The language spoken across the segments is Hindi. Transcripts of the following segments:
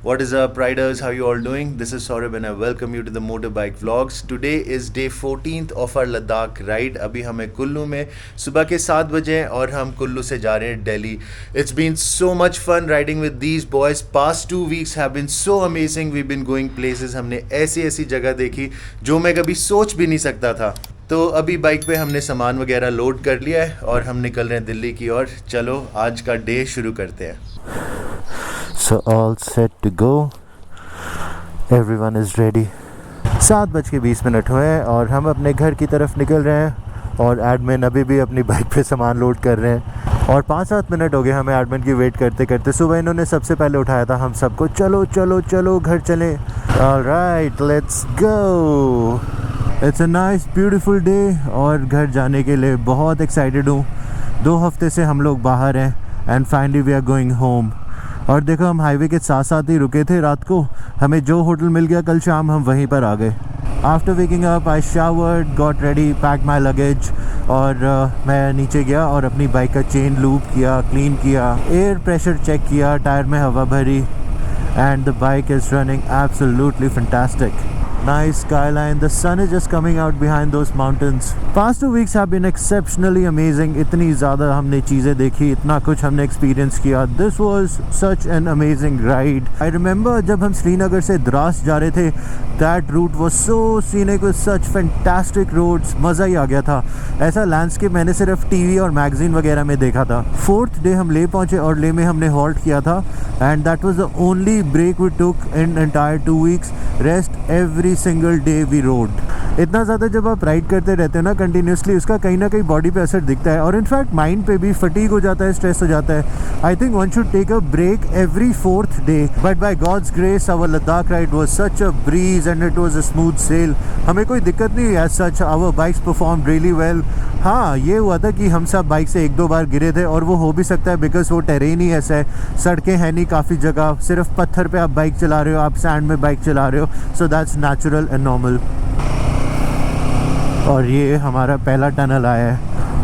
What is up, riders? How you all doing? This is Saurabh and I welcome you to the Motorbike Vlogs. Today is day 14th of our Ladakh ride. अभी हमें कुल्लू में सुबह के 7 बजे हैं और हम कुल्लू से जा रहे हैं Delhi. It's been so much fun riding with these boys. Past 2 weeks have been so amazing. We've been going places. हमने ऐसी जगह देखी जो मैं कभी सोच भी नहीं सकता था. तो अभी बाइक पे हमने सामान वगैरह लोड कर लिया है और हम निकल रहे हैं दिल्ली की ओर. चलो आज का डे शुरू करते हैं. So all set to go. Everyone is ready. 7:20 हुए हैं और हम अपने घर की तरफ निकल रहे हैं और एडमिन अभी भी अपनी बाइक पे सामान लोड कर रहे हैं और 5-7 मिनट हो गए हमें एडमिन की वेट करते करते. सुबह इन्होंने सबसे पहले उठाया था हम सबको, चलो चलो चलो घर चलें. Alright, let's go. It's a nice beautiful day और घर जाने के लिए बहुत एक्साइटेड हूँ. 2 हफ्ते से हम लोग बाहर हैं and finally we are going home. और देखो हम हाईवे के साथ साथ ही रुके थे रात को. हमें जो होटल मिल गया कल शाम हम वहीं पर आ गए. After waking up I showered, got ready, pack my luggage और मैं नीचे गया और अपनी बाइक का चेन लूप किया, क्लीन किया, एयर प्रेशर चेक किया, टायर में हवा भरी and the bike is running absolutely fantastic. Nice skyline. The sun is just coming out behind those mountains. Past 2 weeks have been exceptionally amazing. इतनी ज़्यादा हमने चीज़ें देखी, इतना कुछ हमने experience किया. This was such an amazing ride. I remember जब हम श्रीनगर से द्रास जा रहे थे, that route was so scenic with such fantastic roads. मज़ा ही आ गया था. ऐसा लैंडस्केप मैंने सिर्फ टीवी और मैगजीन वगैरह में देखा था. 4th डे हम ले पहुँचे और ले में हमने हॉल्ट किया था and that was the only break we took in entire 2 weeks. Rest every single day we rode. इतना ज़्यादा जब आप राइड करते रहते हो ना कंटिन्यूसली, उसका कहीं ना कहीं बॉडी पे असर दिखता है और इनफैक्ट माइंड पे भी फटीग हो जाता है, स्ट्रेस हो जाता है. I think one should take a break every 4th day. But by God's grace our Ladakh ride was such a breeze and it was a smooth sail. हमें कोई दिक्कत नहीं हुई as such. Our bikes perform really well. हाँ, ये हुआ था कि हम सब बाइक से 1-2 बार गिरे थे और वो हो भी सकता है बिकॉज वो टेरेन ही ऐसा है. सड़कें हैं नहीं काफ़ी जगह, सिर्फ पत्थर पे आप बाइक चला रहे हो, आप सैंड में बाइक चला रहे हो. So that's natural and normal. और ये हमारा पहला टनल आया है.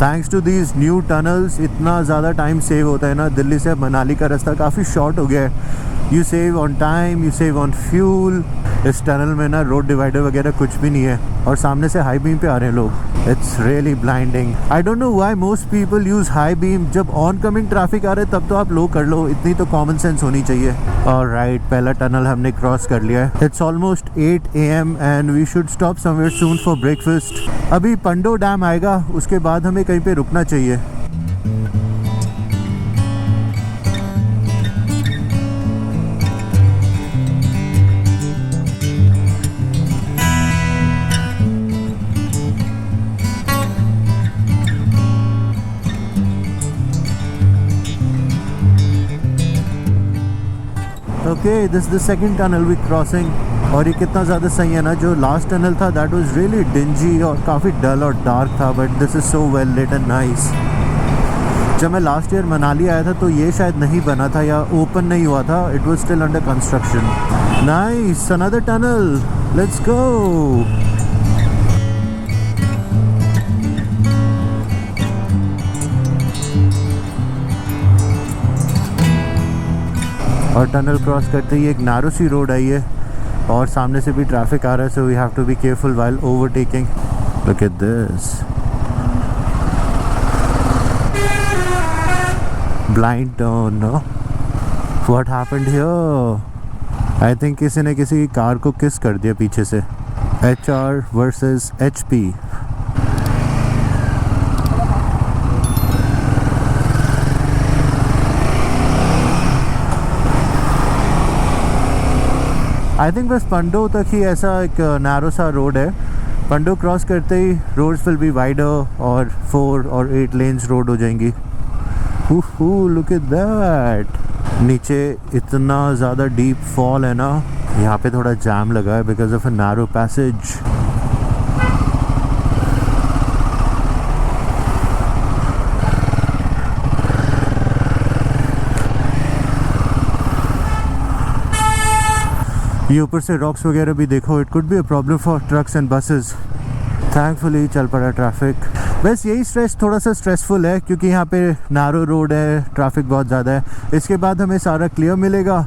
Thanks to these new tunnels इतना ज़्यादा टाइम सेव होता है ना. दिल्ली से मनाली का रास्ता काफ़ी शॉर्ट हो गया है. You save on time, you save on fuel. इस टनल में ना रोड डिवाइडर वगैरह कुछ भी नहीं है और सामने से हाई बीम पे आ रहे हैं लोग. It's really blinding. I don't know why most people use high beam. जब ऑन कमिंग ट्रैफिक आ रहे तब तो आप लो कर लो, इतनी तो कॉमन सेंस होनी चाहिए. ऑलराइट, पहला टनल हमने क्रॉस कर लिया है. It's almost 8 AM and we should stop somewhere soon for breakfast. अभी पंडो डैम आएगा, उसके बाद हमें कहीं पे रुकना चाहिए. Okay, this the second tunnel we crossing. और ये कितना ज़्यादा सही है ना. जो लास्ट टनल था दैट वाज रियली डिंजी और काफ़ी डल और डार्क था, but this is so well lit and nice. जब मैं लास्ट ईयर मनाली आया था तो ये शायद नहीं बना था या ओपन नहीं हुआ था. It was still under construction. Nice, another tunnel, let's go. और टनल क्रॉस करते ही एक नैरो सी रोड आई है और सामने से भी ट्रैफिक आ रहा है. So we have to be careful while overtaking. Look at this. Blind turn. What happened here? I think किसी ने किसी की कार को किस कर दिया पीछे से. HR versus HP. I think बस पंडो तक ही ऐसा एक नैरो सा रोड है. पंडो क्रॉस करते ही रोड्स विल बी वाइडर और 4 और 8 लेन्स रोड हो जाएंगी. Look at that. नीचे इतना ज़्यादा डीप फॉल है ना. यहाँ पे थोड़ा जाम लगा है because of a narrow passage. ये ऊपर से रॉक्स वगैरह भी देखो. It could be a problem for trucks and buses. Thankfully चल पड़ा ट्रैफिक. बस यही स्ट्रेच थोड़ा सा स्ट्रेसफुल है क्योंकि यहाँ पे नैरो रोड है, ट्रैफिक बहुत ज़्यादा है। इसके बाद हमें सारा क्लियर मिलेगा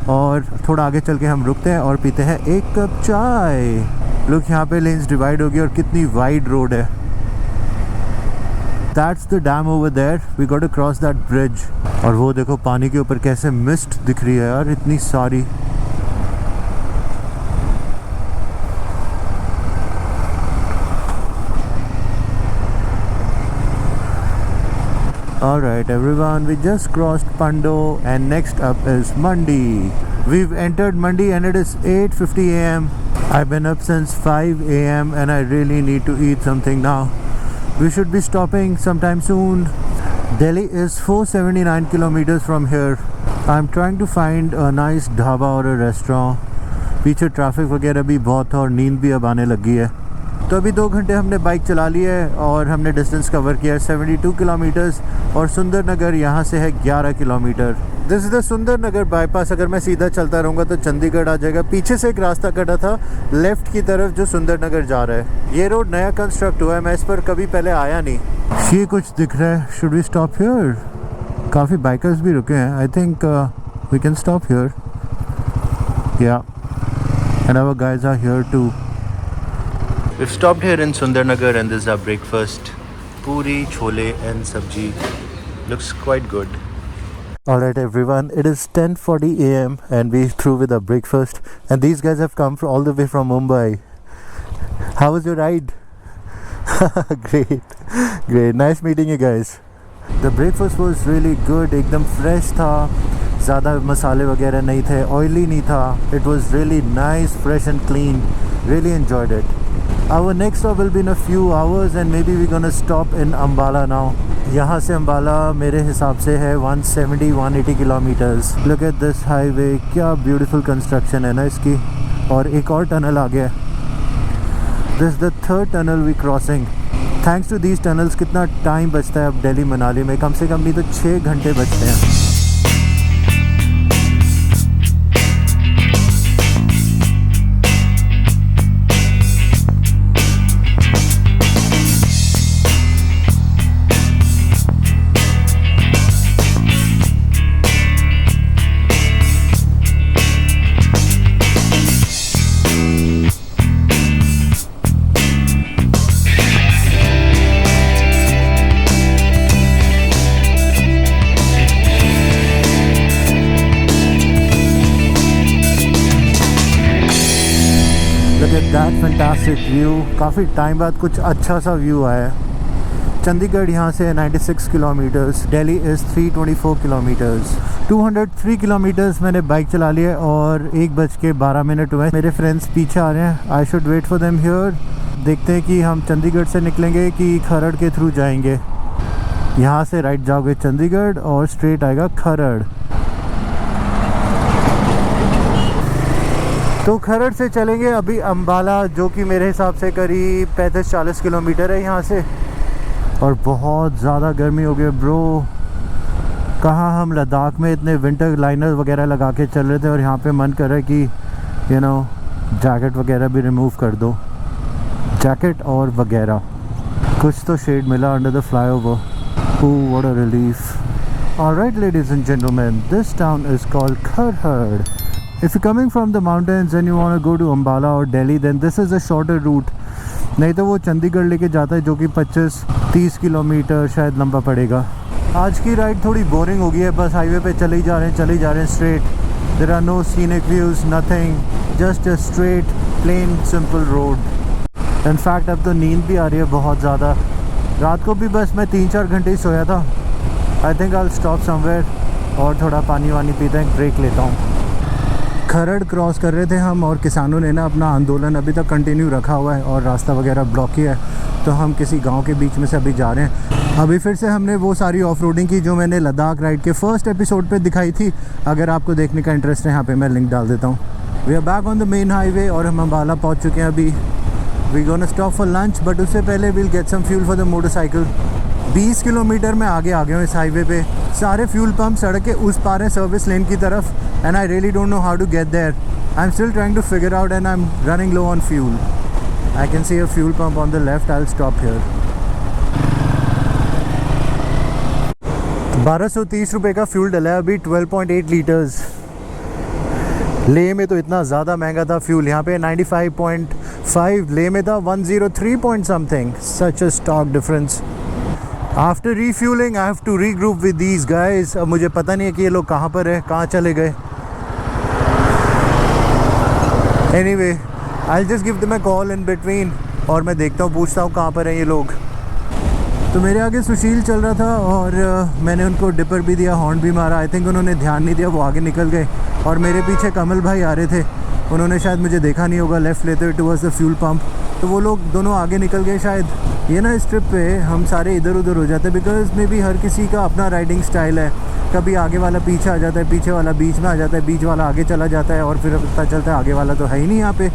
और थोड़ा आगे चल के हम रुकते हैं और पीते हैं एक कप चाय। लोग यहाँ पे लेन्स डिवाइड होगी और कितनी वाइड रोड है। That's the dam over there, we got to cross that bridge. और वो देखो पानी के ऊपर कैसे मिस्ट दिख रही है यार, इतनी सारी। Alright everyone, we just crossed Pando and next up is Mandi. We've entered Mandi and it is 8:50 AM. I've been up since 5 AM and I really need to eat something now. We should be stopping sometime soon. Delhi is 479 kilometers from here. I'm trying to find a nice dhaba or a restaurant. पीछे ट्रैफिक वगैरह भी बहुत है और नींद भी अब आने लगी है। तो अभी 2 घंटे हमने बाइक चला ली है और हमने डिस्टेंस कवर किया है 72 किलोमीटर्स और सुंदर नगर यहाँ से है 11 किलोमीटर। दिस इज़ द सुंदर नगर बाईपास। अगर मैं सीधा चलता रहूँगा तो चंडीगढ़ आ जाएगा। पीछे से एक रास्ता कटा था लेफ़्ट की तरफ जो सुंदर नगर जा रहा है। ये रोड नया कंस्ट्रक्ट हुआ है, मैं इस पर कभी पहले आया नहीं। ये कुछ दिख रहा है, शुड वी स्टॉप हियर? काफ़ी बाइकर्स भी रुके हैं। I think we can stop here. या and our guys are here too. We've stopped here in Sundarnagar and this is our breakfast. Puri, chole and sabji. Looks quite good. Alright everyone, it is 10:40 AM and we're through with our breakfast and these guys have come all the way from Mumbai. How was your ride? Great, nice meeting you guys. The breakfast was really good, एकदम fresh था, ज़्यादा मसाले वगैरह नहीं थे, oily नहीं था. It was really nice, fresh and clean. Really enjoyed it. Our next stop will be in a few hours and maybe we're gonna stop in Ambala now. यहाँ से अम्बाला मेरे हिसाब से है 170-180 kilometres. Look at this highway, क्या beautiful construction है ना इसकी। और एक और टनल आ गया। This is the third tunnel we crossing. Thanks to these tunnels कितना टाइम बचता है अब दिल्ली मनाली में, कम से कम नहीं तो 6 घंटे बचते हैं। That fantastic view. काफ़ी टाइम बाद कुछ अच्छा सा व्यू आया है। चंडीगढ़ यहाँ से 96 kilometres, Delhi is 324 kilometres. 203 kilometres मैंने बाइक चला लिया और 1:12 हुए। मेरे फ्रेंड्स पीछे आ रहे हैं, I should wait for them here. देखते हैं कि हम चंडीगढ़ से निकलेंगे कि खरड़ के थ्रू जाएंगे। यहाँ से राइट जाओगे चंडीगढ़ और स्ट्रेट आएगा खरड़। तो खरड़ से चलेंगे अभी अम्बाला, जो कि मेरे हिसाब से करीब 35-40 किलोमीटर है यहाँ से। और बहुत ज़्यादा गर्मी हो गई ब्रो। कहाँ हम लद्दाख में इतने विंटर लाइनर वगैरह लगा के चल रहे थे और यहाँ पे मन कर रहा है कि यू नो जैकेट वगैरह भी रिमूव कर दो, जैकेट और वगैरह। कुछ तो शेड मिला under the flyover. Oh what a relief. Alright ladies and gentleman, this town is called Kharar. If you're coming from the mountains and you want to go to Ambala or Delhi, then this is a shorter route. नहीं तो वो चंडीगढ़ लेके जाता है जो कि 25-30 किलोमीटर शायद लंबा पड़ेगा। आज की राइड थोड़ी बोरिंग हो गई है, बस हाईवे पे चले ही जा रहे हैं straight. There are no scenic views, nothing, just a straight, plain, simple road. In fact अब तो नींद भी आ रही है बहुत ज़्यादा। रात को भी बस मैं 3-4 घंटे ही सोया था। I think I'll stop somewhere और थोड़ा पानी वानी पीते हैं, ब्रेक लेता हूँ। खरड़ क्रॉस कर रहे थे हम और किसानों ने ना अपना आंदोलन अभी तक कंटिन्यू रखा हुआ है और रास्ता वगैरह ब्लॉक किया है। तो हम किसी गांव के बीच में से अभी जा रहे हैं। अभी फिर से हमने वो सारी ऑफ रोडिंग की जो मैंने लद्दाख राइड के फर्स्ट एपिसोड पे दिखाई थी। अगर आपको देखने का इंटरेस्ट है यहाँ पे मैं लिंक डाल देता हूँ। We are back on the main highway और हम अम्बाला पहुँच चुके हैं अभी। We gonna stop for lunch but उससे पहले will get some fuel for the motorcycle. 20 kilometre में आगे आ गए हूँ इस हाईवे पे। सारे फ्यूल पंप सड़क के उस पार हैं सर्विस लेन की तरफ and I really don't know how to get there. I'm still trying to figure out and I'm running low on fuel. I can see a fuel pump on the left. I'll stop here. ₹1230 का फ्यूल डला है अभी, 12.8 लीटर्स। लेह में तो इतना ज़्यादा महंगा था फ्यूल, यहाँ पे 95.5, लेह में था 103 point something. Such a stark difference. After refuelling I have to regroup with these guys. अब मुझे पता नहीं है कि ये लोग कहाँ पर है, कहाँ चले गए। Anyway I just give them a call in between, और मैं देखता हूँ, पूछता हूँ कहाँ पर हैं ये लोग। तो मेरे आगे सुशील चल रहा था और मैंने उनको डिपर भी दिया, हॉर्न भी मारा। आई थिंक उन्होंने ध्यान नहीं दिया, वो आगे निकल गए। और मेरे पीछे कमल भाई आ रहे थे, उन्होंने शायद मुझे देखा नहीं होगा, लेफ़्ट लेते हुए टुवर्ड्स द फ्यूल पंप। तो वो लोग दोनों आगे निकल गए शायद। ये ना इस ट्रिप पे हम सारे इधर उधर हो जाते हैं, बिकॉज मे बी हर किसी का अपना राइडिंग स्टाइल है। कभी आगे वाला पीछे आ जाता है, पीछे वाला बीच में आ जाता है, बीच वाला आगे चला जाता है, और फिर पता चलता है आगे वाला तो है ही नहीं यहाँ पे।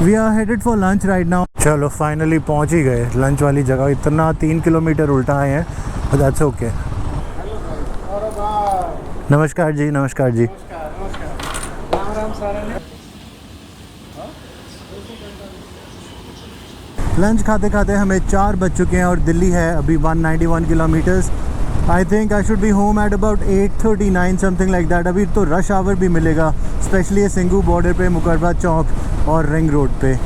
We are headed for lunch right now. चलो फाइनली पहुँच ही गए लंच वाली जगह। इतना 3 किलोमीटर उल्टा आए हैं, बट दैट्स ओके। नमस्कार जी, नमस्कार जी। लंच खाते खाते हमें 4 बज चुके हैं और दिल्ली है अभी 191 kilometres. I think I should be home at about 8:39 something like that. अभी तो रश आवर भी मिलेगा, स्पेशली सिंगू बॉर्डर पे, मुकरबा चौक और रिंग रोड पे।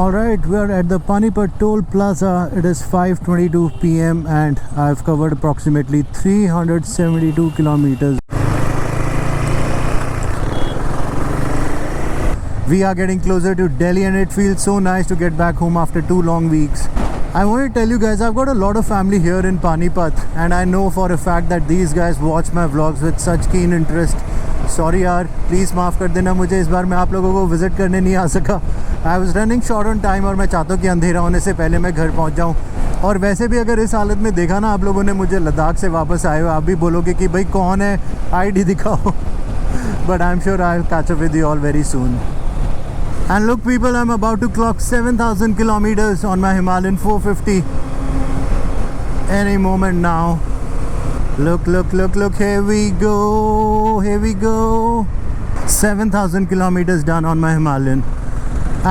Alright, we are at the Panipat Toll Plaza. It is 5:22 PM and I've covered approximately 372 kilometers. We are getting closer to Delhi and it feels so nice to get back home after 2 long weeks. I want to tell you guys, I've got a lot of family here in Panipat and I know for a fact that these guys watch my vlogs with such keen interest. Sorry यार, प्लीज़ माफ़ कर देना मुझे, इस बार मैं आप लोगों को विज़िट करने नहीं आ सका। I was running short on time और मैं चाहता हूँ कि अंधेरा होने से पहले मैं घर पहुँच जाऊँ। और वैसे भी अगर इस हालत में देखा ना आप लोगों ने मुझे लद्दाख से वापस आए हो, आप भी बोलोगे कि भाई कौन है, आईडी दिखाओ। But I am sure I will catch up with you all very soon. And look people, I am about to clock 7,000 kilometers on my Himalayan 450 any moment now. Look, look, look, look, here we go, here we go. 7,000 kilometers done on my Himalayan.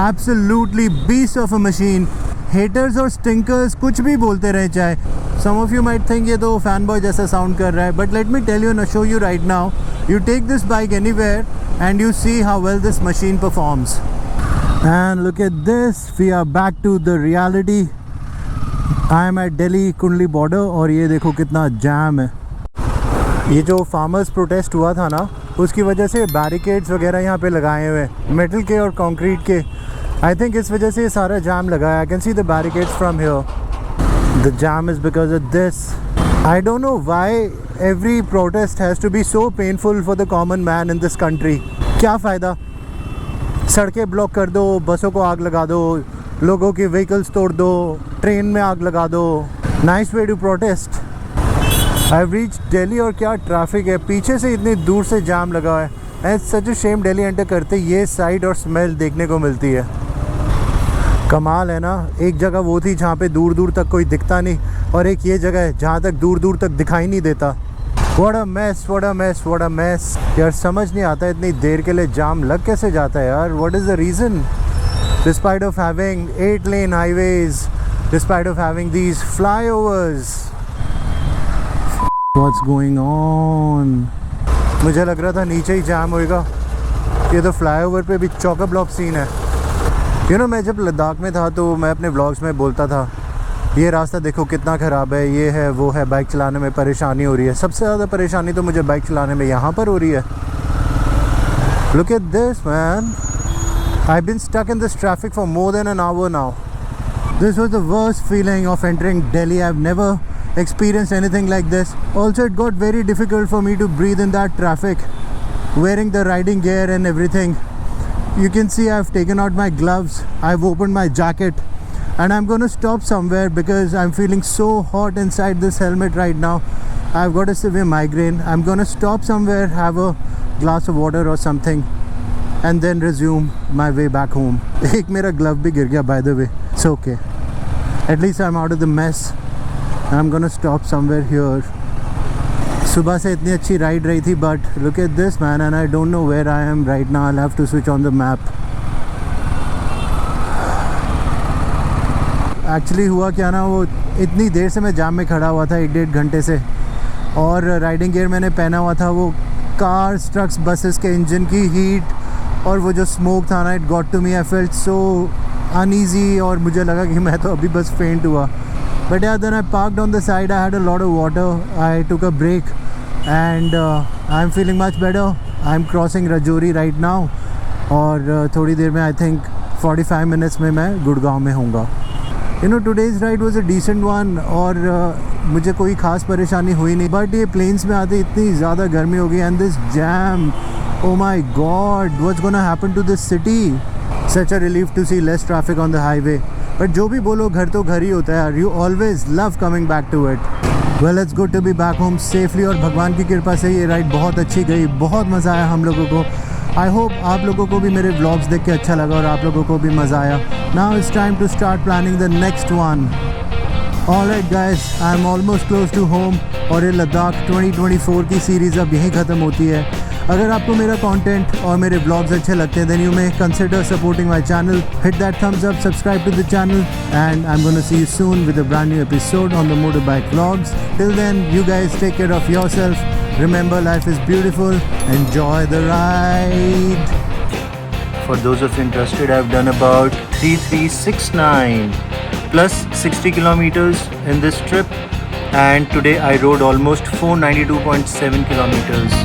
Absolutely beast of a machine. Haters और stinkers कुछ भी बोलते रहे चाहे. Some of you might think ये तो fanboy जैसा sound कर रहा है, but let me tell you and show you right now. You take this bike anywhere and you see how well this machine performs. And look at this, we are back to the reality. I am at Delhi Kundli border और ये देखो कितना जाम है। ये जो फार्मर्स प्रोटेस्ट हुआ था ना, उसकी वजह से बैरिकेड्स वगैरह यहाँ पे लगाए हुए हैं, मेटल के और कंक्रीट के। आई थिंक इस वजह से ये सारा जाम लगा है। I can see the barricades from here. The jam is because of this. I don't know why every protest has to be so painful for the common man in this country. क्या फ़ायदा? सड़कें ब्लॉक कर दो, बसों को आग लगा दो, लोगों की व्हीकल्स तोड़ दो, ट्रेन में आग लगा दो। Nice way to protest. I reach Delhi और क्या ट्रैफिक है, पीछे से इतनी दूर से जाम लगा है। And such a shame, Delhi enter करते ये साइड और स्मेल देखने को मिलती है। कमाल है ना। एक जगह वो थी जहाँ पे दूर दूर तक कोई दिखता नहीं, और एक ये जगह है जहाँ तक दूर दूर तक दिखाई नहीं देता। What a mess, what a mess, what a mess. यार समझ नहीं आता इतनी देर के लिए जाम लग कैसे जाता है यार। What is the reason? Despite of having 8-lane highways, despite of having these flyovers, what's going on? मुझे लग रहा था नीचे ही जाम होएगा। ये तो फ्लाईओवर पे भी चौका ब्लॉक सीन है। यू नो, मैं जब लद्दाख में था तो मैं अपने व्लॉग्स में बोलता था ये रास्ता देखो कितना ख़राब है, ये है वो है, बाइक चलाने में परेशानी हो रही है। सबसे ज़्यादा परेशानी तो मुझे बाइक चलाने में यहाँ पर हो रही है। Look at this man. I've been stuck in this traffic for more than an hour now. This was the worst feeling of entering Delhi. I've never experienced anything like this. Also, it got very difficult for me to breathe in that traffic, wearing the riding gear and everything. You can see I've taken out my gloves, I've opened my jacket, and I'm going to stop somewhere because I'm feeling so hot inside this helmet right now. I've got a severe migraine. I'm going to stop somewhere, have a glass of water or something, and then resume my way back home. एक मेरा glove भी गिर गया by the way. It's okay. At least I'm out of the mess. I'm gonna stop somewhere here. सुबह से इतनी अच्छी राइड रही थी, but look at this man, and I don't know where I am right now. I'll have to switch on the map. Actually हुआ क्या ना, वो इतनी देर से मैं जाम में खड़ा हुआ था, 1-1.5 घंटे से, और राइडिंग गियर मैंने पहना हुआ था वो कार्स ट्रक्स बसेस के इंजन की हीट और वो जो स्मोक था ना, it got to me. I felt so uneasy और मुझे लगा कि मैं तो अभी बस फेंट हुआ। बट यार then I parked on the side, I had a lot of water, I took a break and I am feeling much better. I am crossing Rajouri right now और थोड़ी देर में आई थिंक 45 मिनट्स में मैं गुड़गांव में होऊंगा। You know today's ride was a decent one और मुझे कोई ख़ास परेशानी हुई नहीं। बट ये प्लेन्स में आते इतनी ज़्यादा गर्मी हो गई and this jam, oh my God, what's gonna happen to this city. Such a relief to see less traffic on the highway. But जो भी बोलो, घर तो घर ही होता है यार। You always love coming back to it. Well it's good to be back home safely और भगवान की कृपा से ये राइड बहुत अच्छी गई, बहुत मज़ा आया हम लोगों को। आई होप आप लोगों को भी मेरे व्लॉग्स देख के अच्छा लगा और आप लोगों को भी मज़ा आया। Now it's time to start planning the next one. Alright guys, I am almost close to home और ये लद्दाख 2024 की सीरीज़ अब यहीं ख़त्म होती है। अगर आपको मेरा कंटेंट और मेरे व्लॉग्स अच्छे लगते हैं, then you may consider supporting my channel, hit that thumbs up, subscribe to the channel and I am gonna see you soon with a brand new episode on the motorbike vlogs. Till then you guys take care of yourself. Remember, life is beautiful. Enjoy the ride. For those of you interested, I've done about 3369 plus 60 kilometers in this trip, and today I rode almost 492.7 kilometers.